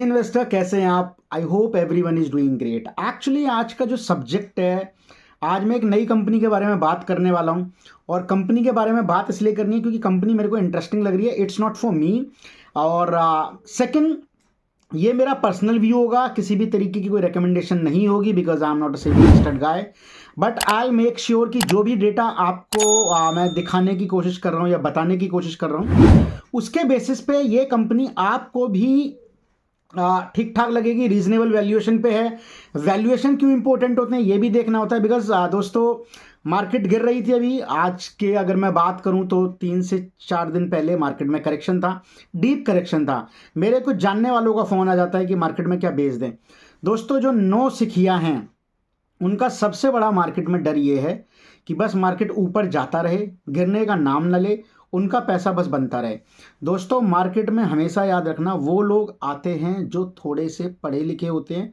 Investor, कैसे हैं आप? I hope everyone is doing great. Actually आज का जो सब्जेक्ट है, आज मैं एक नई कंपनी के बारे में बात करने वाला हूं। और कंपनी के बारे में बात इसलिए करनी है क्योंकि कंपनी मेरे को इंटरेस्टिंग लग रही है। It's not for me. और सेकंड, ये मेरा पर्सनल व्यू होगा, किसी भी तरीके की कोई रिकमेंडेशन नहीं होगी, because I am not a self registered guy. But I make sure कि जो भी डेटा आपको मैं दिखाने की कोशिश कर रहा हूँ या बताने की कोशिश कर रहा हूँ, उसके बेसिस पे ये कंपनी आपको भी ठीक ठाक लगेगी, रीजनेबल वैल्यूएशन पे है। वैल्यूएशन क्यों इंपॉर्टेंट होते हैं ये भी देखना होता है, बिकॉज दोस्तों मार्केट गिर रही थी। अभी आज के अगर मैं बात करूं तो 3 से 4 दिन पहले मार्केट में करेक्शन था, डीप करेक्शन था। मेरे कुछ जानने वालों का फोन आ जाता है कि मार्केट में क्या बेच दें। दोस्तों, जो नौ सिखिया हैं उनका सबसे बड़ा मार्केट में डर ये है कि बस मार्केट ऊपर जाता रहे, गिरने का नाम न ले, उनका पैसा बस बनता रहे। दोस्तों, मार्केट में हमेशा याद रखना, वो लोग आते हैं जो थोड़े से पढ़े लिखे होते हैं,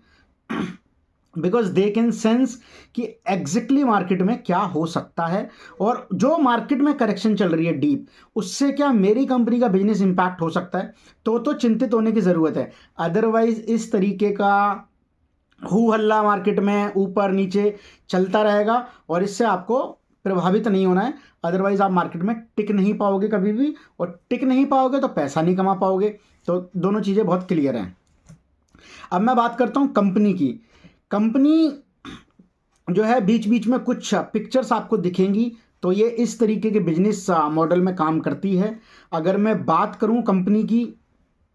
बिकॉज दे कैन सेंस कि एग्जैक्टली मार्केट में क्या हो सकता है और जो मार्केट में करेक्शन चल रही है डीप, उससे क्या मेरी कंपनी का बिजनेस इंपैक्ट हो सकता है, तो चिंतित होने की ज़रूरत है। अदरवाइज इस तरीके का हू हल्ला मार्केट में ऊपर नीचे चलता रहेगा और इससे आपको प्रभावित नहीं होना है। अदरवाइज आप मार्केट में टिक नहीं पाओगे कभी भी, और टिक नहीं पाओगे तो पैसा नहीं कमा पाओगे। तो दोनों चीज़ें बहुत क्लियर हैं। अब मैं बात करता हूं कंपनी की। कंपनी जो है, बीच बीच में कुछ पिक्चर्स आपको दिखेंगी, तो ये इस तरीके के बिजनेस मॉडल में काम करती है। अगर मैं बात करूं कंपनी की,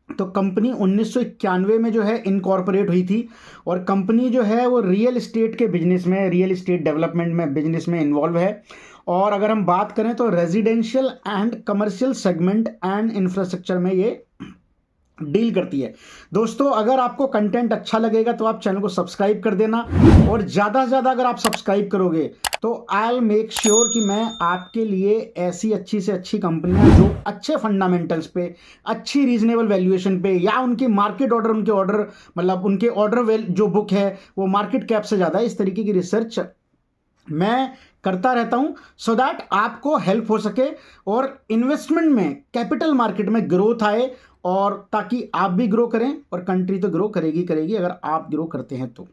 तो कंपनी 1991 में जो है इनकॉर्पोरेट हुई थी। और कंपनी जो है वो रियल इस्टेट के बिजनेस में, रियल इस्टेट डेवलपमेंट में, बिजनेस में इन्वॉल्व है। और अगर हम बात करें तो residential and commercial segment and infrastructure में ये डील करती है। दोस्तों, अगर आपको कंटेंट अच्छा लगेगा तो आप चैनल को सब्सक्राइब कर देना, और ज़्यादा से ज़्यादा अगर आप सब्सक्राइब करोगे तो आई विल मेक श्योर कि मैं आपके लिए ऐसी अच्छी से अच्छी कंपनियां जो अच्छे फंडामेंटल्स पे, अच्छी रीजनेबल वैल्यूएशन पे, या उनके मार्केट ऑर्डर, उनके ऑर्डर जो बुक है वो मार्केट कैप से ज़्यादा है, इस तरीके की रिसर्च मैं करता रहता हूं, सो दैट आपको हेल्प हो सके और इन्वेस्टमेंट में, कैपिटल मार्केट में ग्रोथ आए, और ताकि आप भी ग्रो करें और कंट्री तो ग्रो करेगी अगर आप ग्रो करते हैं तो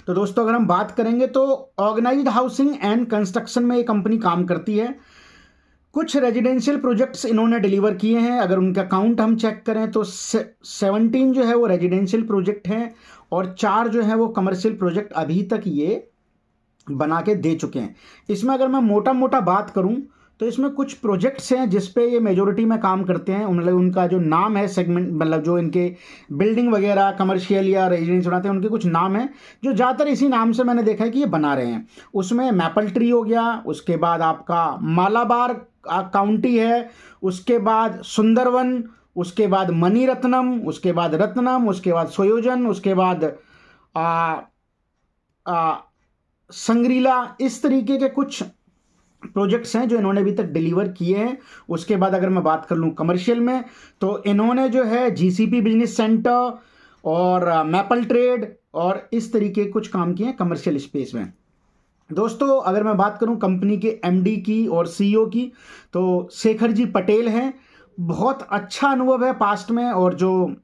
दोस्तों, अगर हम बात करेंगे तो ऑर्गेनाइज्ड हाउसिंग एंड कंस्ट्रक्शन में ये कंपनी काम करती है। कुछ रेजिडेंशियल प्रोजेक्ट्स इन्होंने डिलीवर किए हैं। अगर उनका काउंट हम चेक करें तो 17 जो है वो रेजिडेंशियल प्रोजेक्ट हैं और 4 जो है वो कमर्शियल प्रोजेक्ट अभी तक ये बना के दे चुके हैं। इसमें अगर मैं मोटा मोटा बात करूं तो इसमें कुछ प्रोजेक्ट्स हैं जिसपे ये मेजोरिटी में काम करते हैं। उनका जो नाम है सेगमेंट, जो इनके बिल्डिंग वगैरह कमर्शियल या रेजिडेंस बनाते हैं, उनके कुछ नाम हैं जो ज़्यादातर इसी नाम से मैंने देखा है कि ये बना रहे हैं। उसमें मैपल ट्री हो गया, उसके बाद आपका मालाबार काउंटी है, उसके बाद सुंदरवन, उसके बाद मणिरत्नम, उसके बाद रत्नम, उसके बाद सोयोजन, उसके बाद संग्रीला। इस तरीके के कुछ प्रोजेक्ट्स हैं जो इन्होंने अभी तक डिलीवर किए हैं। उसके बाद अगर मैं बात कर लूँ कमर्शियल में, तो इन्होंने जो है जीसीपी बिजनेस सेंटर और मैपल ट्रेड और इस तरीके कुछ काम किए हैं कमर्शियल स्पेस में। दोस्तों, अगर मैं बात करूं कंपनी के एमडी की और सीईओ की, तो शेखर जी पटेल हैं। बहुत अच्छा अनुभव है पास्ट में, और जो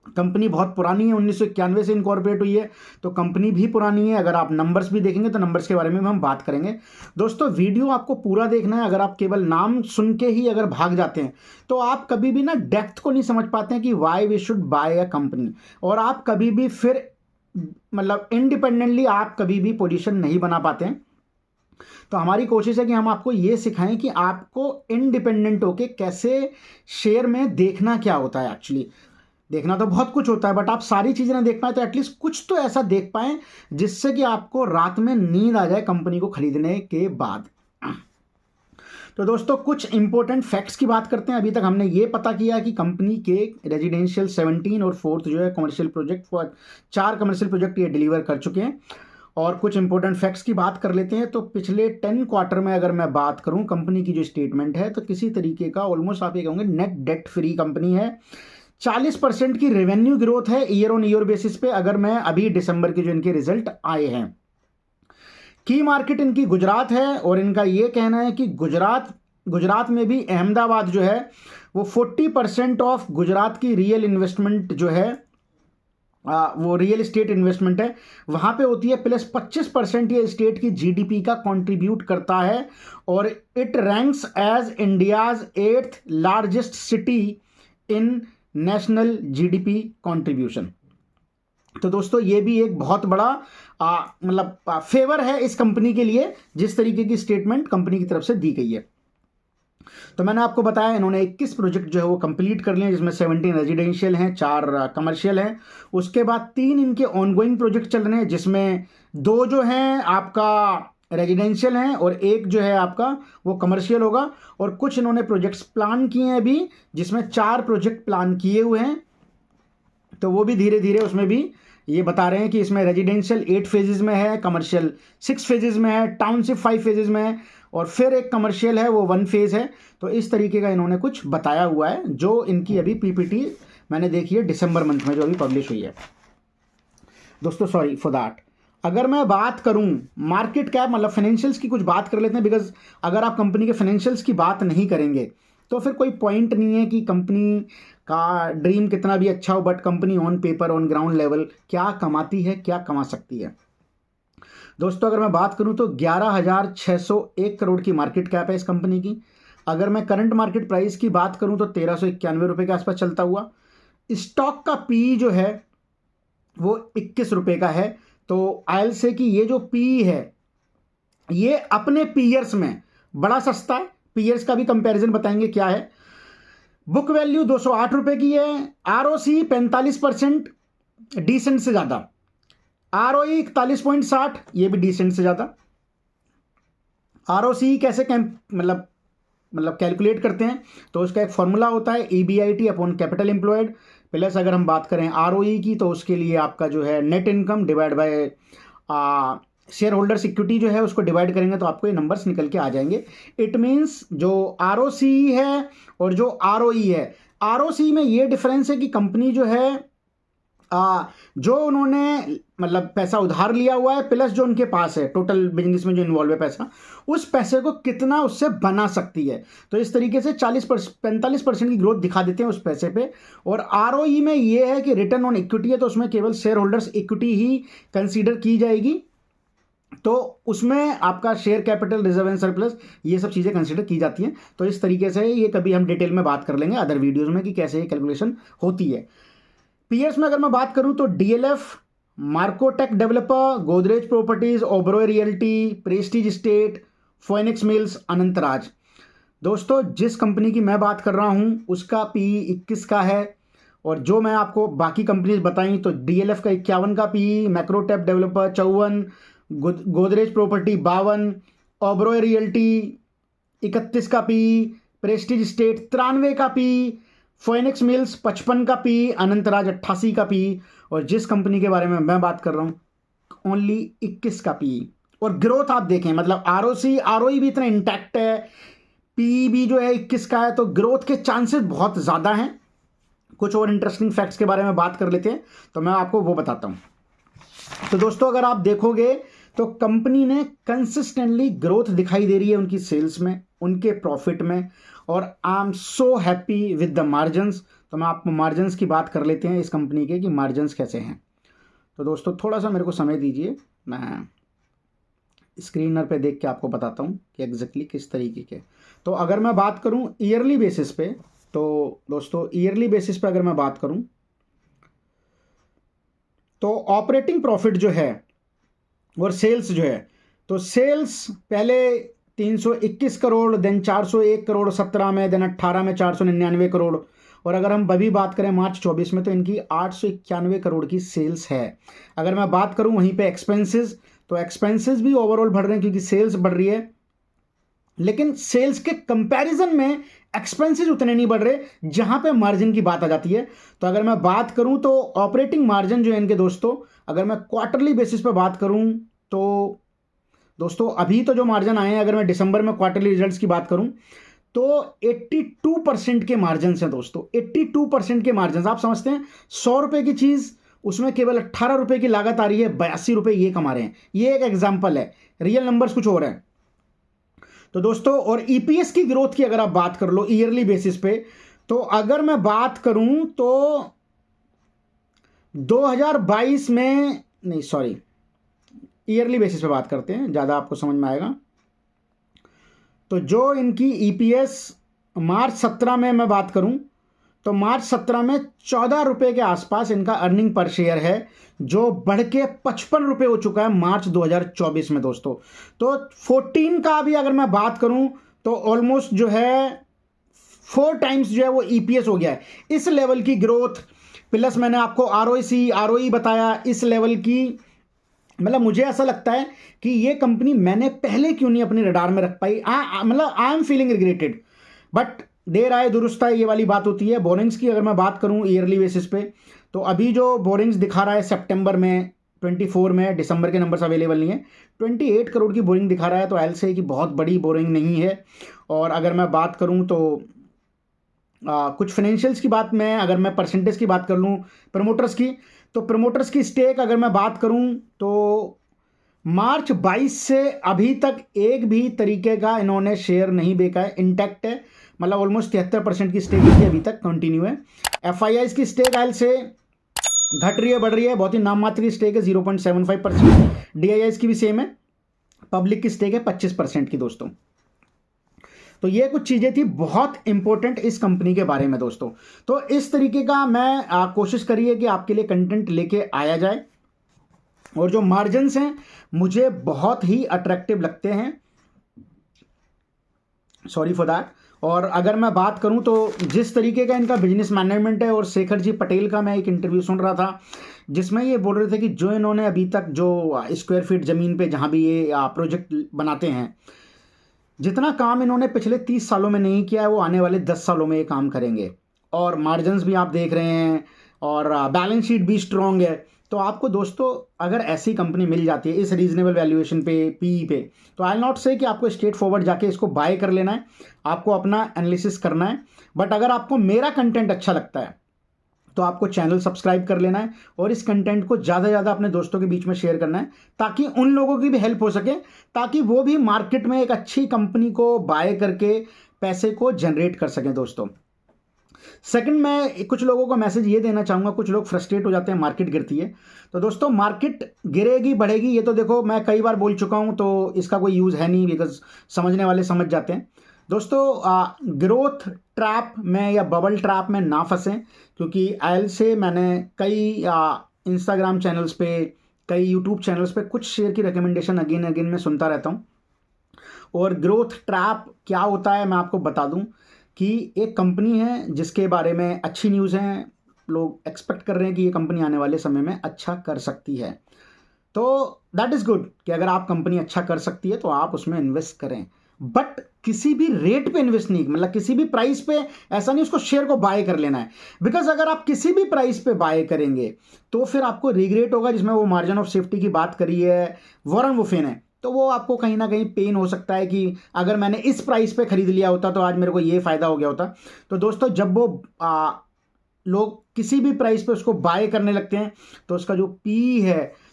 कंपनी बहुत पुरानी है, 1991 से इनकॉर्पोरेट हुई है, तो कंपनी भी पुरानी है। अगर आप नंबर्स भी देखेंगे तो नंबर्स के बारे में भी हम बात करेंगे। दोस्तों, वीडियो आपको पूरा देखना है। अगर आप केवल नाम सुन के ही अगर भाग जाते हैं तो आप कभी भी ना डेप्थ को नहीं समझ पाते हैं कि why we should buy a company, और आप कभी भी फिर इंडिपेंडेंटली आप कभी भी पोजीशन नहीं बना पाते हैं। तो हमारी कोशिश है कि हम आपको ये सिखाएं कि आपको इंडिपेंडेंट होके कैसे शेयर में देखना क्या होता है। एक्चुअली देखना तो बहुत कुछ होता है, बट आप सारी चीज़ें ना देख पाए तो एटलीस्ट कुछ तो ऐसा देख पाएं जिससे कि आपको रात में नींद आ जाए कंपनी को खरीदने के बाद। तो दोस्तों, कुछ इंपॉर्टेंट फैक्ट्स की बात करते हैं। अभी तक हमने ये पता किया कि कंपनी के रेजिडेंशियल 17 और 4 जो है कमर्शियल प्रोजेक्ट, 4 कमर्शियल प्रोजेक्ट ये डिलीवर कर चुके हैं। और कुछ इंपॉर्टेंट फैक्ट्स की बात कर लेते हैं। तो पिछले 10 क्वार्टर में अगर मैं बात करूं कंपनी की जो स्टेटमेंट है, तो किसी तरीके का ऑलमोस्ट आप ये कहोगे नेट डेट फ्री कंपनी है। 40% की रेवेन्यू ग्रोथ है ईयर ऑन ईयर बेसिस पे, अगर मैं अभी दिसंबर के जो इनके रिजल्ट आए हैं। की मार्केट इनकी गुजरात है, और इनका ये कहना है कि गुजरात में भी अहमदाबाद जो है वो 40% ऑफ गुजरात की रियल इन्वेस्टमेंट जो है वो रियल एस्टेट इन्वेस्टमेंट है वहाँ पे होती है, प्लस 25% ये स्टेट की जीडीपी का कंट्रीब्यूट करता है, और it ranks as India's 8th largest city in national GDP contribution. तो दोस्तों ये भी एक बहुत बड़ा मतलब फेवर है इस कंपनी के लिए, जिस तरीके की स्टेटमेंट कंपनी की तरफ से दी गई है। तो मैंने आपको बताया इन्होंने 21 प्रोजेक्ट जो है वो कंप्लीट कर लिए, जिसमें 17 रेजिडेंशियल हैं, 4 कमर्शियल हैं। उसके बाद 3 इनके ऑनगोइंग प्रोजेक्ट चल रहे हैं, जिसमें 2 जो हैं आपका रेजिडेंशियल हैं और 1 जो है आपका वो कमर्शियल होगा। और कुछ इन्होंने प्रोजेक्ट्स प्लान किए हैं अभी, जिसमें 4 प्रोजेक्ट प्लान किए हुए हैं, तो वो भी धीरे धीरे उसमें भी ये बता रहे हैं कि इसमें रेजिडेंशियल 8 फेजेज में है, कमर्शियल 6 फेजेज में है, टाउनशिप 5 फेजेज में है, और फिर एक कमर्शियल है वो 1 फेज है। तो इस तरीके का इन्होंने कुछ बताया हुआ है, जो इनकी अभी पीपीटी मैंने देखी है दिसंबर मंथ में जो अभी पब्लिश हुई है दोस्तों। Sorry for that. अगर मैं बात करूं मार्केट कैप मतलब फाइनेंशियल्स की कुछ बात कर लेते हैं, बिकॉज अगर आप कंपनी के फाइनेंशियल्स की बात नहीं करेंगे तो फिर कोई पॉइंट नहीं है कि कंपनी का ड्रीम कितना भी अच्छा हो, but company on paper on ground level क्या कमाती है, क्या कमा सकती है। दोस्तों अगर मैं बात करूं तो 11,601 करोड़ की मार्केट कैप है इस कंपनी की। अगर मैं करंट मार्केट प्राइस की बात करूं तो 1391 रुपये के आसपास चलता हुआ। स्टॉक का पी जो है वो 21 रुपये का है। तो आयल से कि ये जो पी है ये अपने पीयर्स में बड़ा सस्ता है। पीयर्स का भी कंपैरिजन बताएंगे क्या है। बुक वैल्यू 208 रुपये की है। आरओसी 45%, डिसेंट से ज़्यादा। आरओई 41.60, ये भी डिसेंट से ज़्यादा। आरओसी कैसे मतलब कैलकुलेट करते हैं तो उसका एक फॉर्मूला होता है EBIT upon capital employed, plus अगर हम बात करें ROE की तो उसके लिए आपका जो है net income divide by share holders equity जो है उसको डिवाइड करेंगे तो आपको ये नंबर्स निकल के आ जाएंगे। इट मीन्स जो ROC है और जो ROE है, ROC में ये डिफरेंस है कि कंपनी जो है जो उन्होंने मतलब पैसा उधार लिया हुआ है प्लस जो उनके पास है टोटल बिजनेस में जो इन्वॉल्व है पैसा, उस पैसे को कितना उससे बना सकती है। तो इस तरीके से 45% की ग्रोथ दिखा देते हैं उस पैसे पे। और ROE में ये है कि रिटर्न ऑन इक्विटी है, तो उसमें केवल शेयर होल्डर्स इक्विटी ही कंसीडर की जाएगी, तो उसमें आपका share capital reserve and surplus ये सब चीज़ें कंसीडर की जाती हैं। तो इस तरीके से ये कभी हम डिटेल में बात कर लेंगे अदर वीडियोज़ में कि कैसे ये कैलकुलेशन होती है। पीएस में अगर मैं बात करूं तो DLF, मार्कोटेक developer, Godrej properties, Oberoi realty, Prestige state, Phoenix Mills, Anantraj. दोस्तों जिस कंपनी की मैं बात कर रहा हूं उसका PE 21 का है, और जो मैं आपको बाकी कंपनीज बताई तो DLF का 51 का PE, Macrotech developer 54, Godrej property 52, Oberoi realty 31 का PE, प्रेस्टीज स्टेट 93 का PE, फोएनिक्स मिल्स 55 का PE, अनंतराज 88 का PE, और जिस कंपनी के बारे में मैं बात कर रहा हूं ओनली 21 का PE। और ग्रोथ आप देखें मतलब ROE भी इतना इंटैक्ट है, PE भी जो है 21 का है, तो ग्रोथ के चांसेस बहुत ज़्यादा हैं। कुछ और इंटरेस्टिंग फैक्ट्स के बारे में बात कर लेते हैं तो मैं आपको वो बताता हूं। तो दोस्तों अगर आप देखोगे तो कंपनी ने कंसिस्टेंटली ग्रोथ दिखाई दे रही है उनकी सेल्स में, उनके प्रॉफिट में, और I am so happy with the margins. तो मैं आपको मार्जिन्स की बात कर लेते हैं इस कंपनी के कि मार्जिन्स कैसे हैं। तो दोस्तों थोड़ा सा मेरे को समय दीजिए, मैं स्क्रीनर पे देख के आपको बताता हूँ कि एग्जैक्टली किस तरीके के। तो अगर मैं बात करूँ ईयरली बेसिस पे, तो दोस्तों ईयरली बेसिस पे अगर मैं बात करूँ तो ऑपरेटिंग प्रॉफिट जो है और सेल्स जो है, तो सेल्स पहले 321 करोड़, देन 401 करोड़ 17 में, देन 18 में 499 करोड़, और अगर हम अभी बात करें मार्च 24 में तो इनकी 891 करोड़ की सेल्स है। अगर मैं बात करूं वहीं पे एक्सपेंसेस, तो एक्सपेंसेस भी ओवरऑल बढ़ रहे हैं क्योंकि सेल्स बढ़ रही है, लेकिन सेल्स के कंपैरिजन में एक्सपेंसेस उतने नहीं बढ़ रहे जहां पे मार्जिन की बात आ जाती है। तो अगर मैं बात करूं तो ऑपरेटिंग मार्जिन जो है इनके दोस्तों, अगर मैं क्वार्टरली बेसिस पे बात करूं तो दोस्तों अभी तो जो मार्जिन आए हैं, अगर मैं दिसंबर में क्वार्टरली रिजल्ट्स की बात करूं तो 82% के मार्जिन हैं दोस्तों। 82% के मार्जिन। आप समझते हैं 100 रुपए की चीज़ उसमें केवल 18 रुपए की लागत आ रही है, 82 रुपए ये कमा रहे हैं। ये एक एग्जाम्पल है, रियल नंबर्स कुछ और हैं। तो दोस्तों और EPS की ग्रोथ की अगर आप बात कर लो ईयरली बेसिस पे, तो अगर मैं बात करूं तो 2022 में, नहीं सॉरी, ईयरली बेसिस पे बात करते हैं, ज़्यादा आपको समझ में आएगा। तो जो इनकी ईपीएस मार्च 17 में मैं बात करूं तो मार्च 17 में 14 रुपये के आसपास इनका अर्निंग पर शेयर है, जो बढ़ के 55 रुपये हो चुका है मार्च 2024 में दोस्तों। तो 14 का भी अगर मैं बात करूं तो ऑलमोस्ट जो है 4 टाइम्स जो है वो ईपीएस हो गया है। इस लेवल की ग्रोथ प्लस मैंने आपको आरओई बताया, इस लेवल की, मतलब मुझे ऐसा लगता है कि ये कंपनी मैंने पहले क्यों नहीं अपनी रडार में रख पाई। मतलब I am feeling regretted, but there आए दुरुस्त आए, ये वाली बात होती है। बोरिंग्स की अगर मैं बात करूं ईयरली बेसिस पे, तो अभी जो बोरिंग्स दिखा रहा है सितंबर में 24 में, दिसंबर के नंबर्स अवेलेबल नहीं है, 28 करोड़ की बोरिंग दिखा रहा है। तो एल से कि बहुत बड़ी बोरिंग नहीं है। और अगर मैं बात करूं तो कुछ फाइनेंशियल्स की बात में, अगर मैं परसेंटेज की बात कर लूं प्रमोटर्स की, तो प्रमोटर्स की स्टेक अगर मैं बात करूं तो मार्च 22 से अभी तक एक भी तरीके का इन्होंने शेयर नहीं बेचा है, इंटैक्ट है। मतलब ऑलमोस्ट 73% की स्टेक इनकी अभी तक कंटिन्यू है। एफआईआईज की स्टेक एल से घट रही है, बढ़ रही है, बहुत ही नाम मात्र की स्टेक है 0.75%। डीआईआईज की भी सेम है। पब्लिक की स्टेक है 25% की दोस्तों। तो ये कुछ चीज़ें थी बहुत इंपॉर्टेंट इस कंपनी के बारे में दोस्तों। तो इस तरीके का मैं कोशिश करिए कि आपके लिए कंटेंट लेके आया जाए। और जो मार्जिन्स हैं मुझे बहुत ही अट्रैक्टिव लगते हैं, सॉरी फॉर दैट। और अगर मैं बात करूं तो जिस तरीके का इनका बिजनेस मैनेजमेंट है, और शेखर जी पटेल का मैं एक इंटरव्यू सुन रहा था जिसमें ये बोल रहे थे कि जो इन्होंने अभी तक जो स्क्वायर फीट ज़मीन पे जहां भी ये प्रोजेक्ट बनाते हैं, जितना काम इन्होंने पिछले 30 सालों में नहीं किया है, वो आने वाले 10 सालों में ये काम करेंगे। और मार्जिन्स भी आप देख रहे हैं, और बैलेंस शीट भी स्ट्रॉन्ग है। तो आपको दोस्तों अगर ऐसी कंपनी मिल जाती है इस रीजनेबल वैल्यूएशन पे, पीई पे, तो आई नॉट से कि आपको स्ट्रेट फॉरवर्ड जाके इसको बाय कर लेना है, आपको अपना एनालिसिस करना है। बट अगर आपको मेरा कंटेंट अच्छा लगता है तो आपको चैनल सब्सक्राइब कर लेना है, और इस कंटेंट को ज़्यादा से ज़्यादा अपने दोस्तों के बीच में शेयर करना है, ताकि उन लोगों की भी हेल्प हो सके, ताकि वो भी मार्केट में एक अच्छी कंपनी को बाय करके पैसे को जनरेट कर सकें दोस्तों। सेकंड, मैं कुछ लोगों को मैसेज ये देना चाहूँगा, कुछ लोग फ्रस्ट्रेट हो जाते हैं मार्केट गिरती है। तो दोस्तों मार्केट गिरेगी बढ़ेगी ये तो देखो मैं कई बार बोल चुका हूँ, तो इसका कोई यूज़ है नहीं, बिकॉज समझने वाले समझ जाते हैं दोस्तों। ग्रोथ ट्रैप में या बबल ट्रैप में ना फंसें, क्योंकि एल से मैंने कई इंस्टाग्राम चैनल्स पे, कई यूट्यूब चैनल्स पे कुछ शेयर की रिकमेंडेशन अगेन अगेन मैं सुनता रहता हूँ। और ग्रोथ ट्रैप क्या होता है मैं आपको बता दूं कि एक कंपनी है जिसके बारे में अच्छी न्यूज़ हैं, लोग एक्सपेक्ट कर रहे हैं कि ये कंपनी आने वाले समय में अच्छा कर सकती है। तो दैट इज़ गुड कि अगर आप कंपनी अच्छा कर सकती है तो आप उसमें इन्वेस्ट करें, बट किसी भी रेट पे इन्वेस्ट नहीं, मतलब किसी भी प्राइस पे ऐसा नहीं उसको शेयर को बाय कर लेना है। बिकॉज अगर आप किसी भी प्राइस पे बाय करेंगे तो फिर आपको रिग्रेट होगा, जिसमें वो मार्जिन ऑफ सेफ्टी की बात करी है वॉरेन बुफे ने, तो वो आपको कहीं ना कहीं पेन हो सकता है कि अगर मैंने इस प्राइस पे खरीद लिया होता तो आज मेरे को ये फ़ायदा हो गया होता। तो दोस्तों जब वो लोग किसी भी प्राइस पे उसको बाय करने लगते हैं तो उसका जो पी है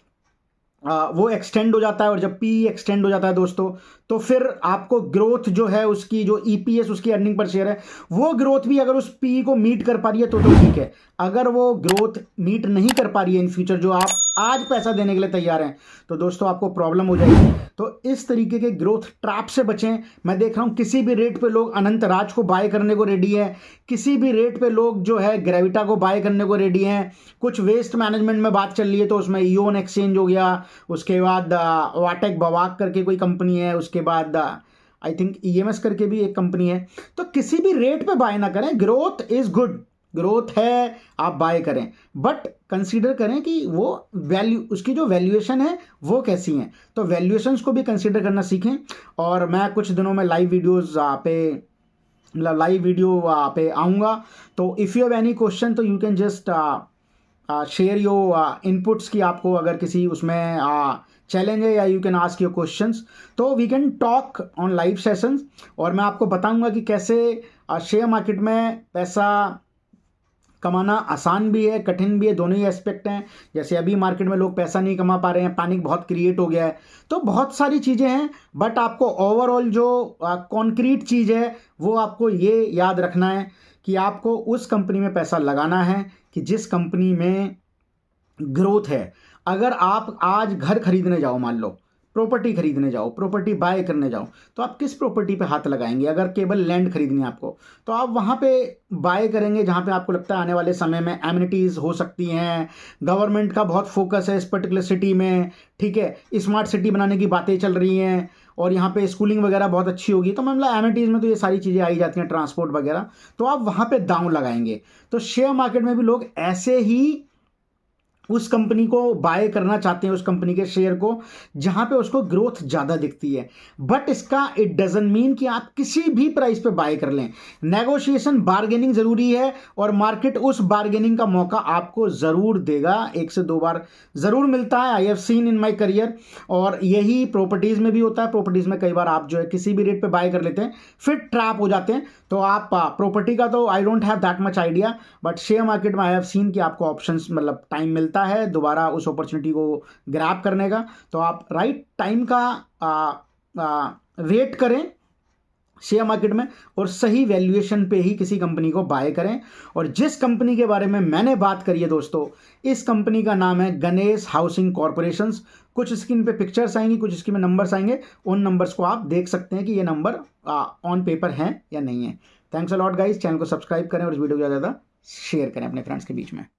वो एक्सटेंड हो जाता है, और जब पी एक्सटेंड हो जाता है दोस्तों तो फिर आपको ग्रोथ जो है उसकी, जो ईपीएस उसकी अर्निंग पर शेयर है, वो ग्रोथ भी अगर उस पी को मीट कर पा रही है तो ठीक है। अगर वो ग्रोथ मीट नहीं कर पा रही है इन फ्यूचर, जो आप आज पैसा देने के लिए तैयार हैं, तो दोस्तों आपको प्रॉब्लम हो जाएगी। तो इस तरीके के ग्रोथ ट्रैप से बचें। मैं देख रहा हूं किसी भी रेट पे लोग अनंत राज को बाय करने को रेडी है, किसी भी रेट पे लोग जो है ग्रेविटा को बाय करने को रेडी हैं। कुछ वेस्ट मैनेजमेंट में बात चल रही है तो उसमें इयोन एक्सचेंज हो गया, उसके बाद वाटेक बवाक करके कोई कंपनी है, उसके बाद आई थिंक ईएमएस करके भी एक कंपनी है। तो किसी भी रेट पे बाय ना करें, ग्रोथ इज गुड, ग्रोथ है आप बाय करें, बट कंसीडर करें कि वो वैल्यू, उसकी जो वैल्यूएशन है वो कैसी है। तो वैल्यूएशंस को भी कंसीडर करना सीखें। और मैं कुछ दिनों में लाइव वीडियोस पे, मतलब लाइव वीडियो पे आऊँगा। तो if you have any question तो you can just share your inputs की आपको अगर किसी उसमें चैलेंज है, या you can ask your questions, तो we can talk on live sessions. और मैं आपको बताऊंगा कि कैसे शेयर मार्केट में पैसा कमाना आसान भी है, कठिन भी है, दोनों ही एस्पेक्ट हैं। जैसे अभी मार्केट में लोग पैसा नहीं कमा पा रहे हैं, पैनिक बहुत क्रिएट हो गया है, तो बहुत सारी चीज़ें हैं। बट आपको ओवरऑल जो कॉन्क्रीट चीज़ है वो आपको ये याद रखना है कि आपको उस कंपनी में पैसा लगाना है कि जिस कंपनी में ग्रोथ है। अगर आप आज घर खरीदने जाओ, मान लो प्रॉपर्टी खरीदने जाओ, प्रॉपर्टी बाय करने जाओ, तो आप किस प्रॉपर्टी पे हाथ लगाएंगे? अगर केवल लैंड खरीदनी है आपको, तो आप वहाँ पे बाय करेंगे जहाँ पे आपको लगता है आने वाले समय में एमिनिटीज़ हो सकती हैं, गवर्नमेंट का बहुत फोकस है इस पर्टिकुलर सिटी में, ठीक है, स्मार्ट सिटी बनाने की बातें चल रही हैं और यहाँ पे स्कूलिंग वगैरह बहुत अच्छी होगी, तो मतलब एमिनिटीज़ में तो ये सारी चीज़ें आई जाती हैं, ट्रांसपोर्ट वगैरह, तो आप वहाँ पे दांव लगाएंगे। तो शेयर मार्केट में भी लोग ऐसे ही उस कंपनी को बाय करना चाहते हैं, उस कंपनी के शेयर को जहां पे उसको ग्रोथ ज़्यादा दिखती है। बट इसका इट डजंट मीन कि आप किसी भी प्राइस पे बाय कर लें। नेगोशिएशन, बार्गेनिंग ज़रूरी है और मार्केट उस बार्गेनिंग का मौका आपको ज़रूर देगा, 1 से 2 बार ज़रूर मिलता है। I have seen in my career, और यही प्रॉपर्टीज़ में भी होता है। प्रॉपर्टीज़ में कई बार आप जो है किसी भी रेट पर बाय कर लेते हैं, फिर ट्रैप हो जाते हैं। तो आप प्रॉपर्टी का तो I don't have that much idea, but share market में आई हैव सीन कि आपको ऑप्शंस, मतलब टाइम मिलता है दोबारा उस अपॉर्चुनिटी को ग्रैब करने का। तो आप राइट टाइम का वेट करें शेयर मार्केट में और सही वैल्यूएशन पे ही किसी कंपनी को बाय करें। और जिस कंपनी के बारे में मैंने बात करी है दोस्तों, इस कंपनी का नाम है गणेश हाउसिंग कॉर्पोरेशन। कुछ स्क्रीन पे पिक्चर्स आएंगी, कुछ स्क्रीन में नंबर्स आएंगे, उन नंबर्स को आप देख सकते हैं कि ये नंबर ऑन पेपर हैं या नहीं है। Thanks a lot guys, channel को सब्सक्राइब करें और इस वीडियो को ज़्यादा शेयर करें अपने फ्रेंड्स के बीच में।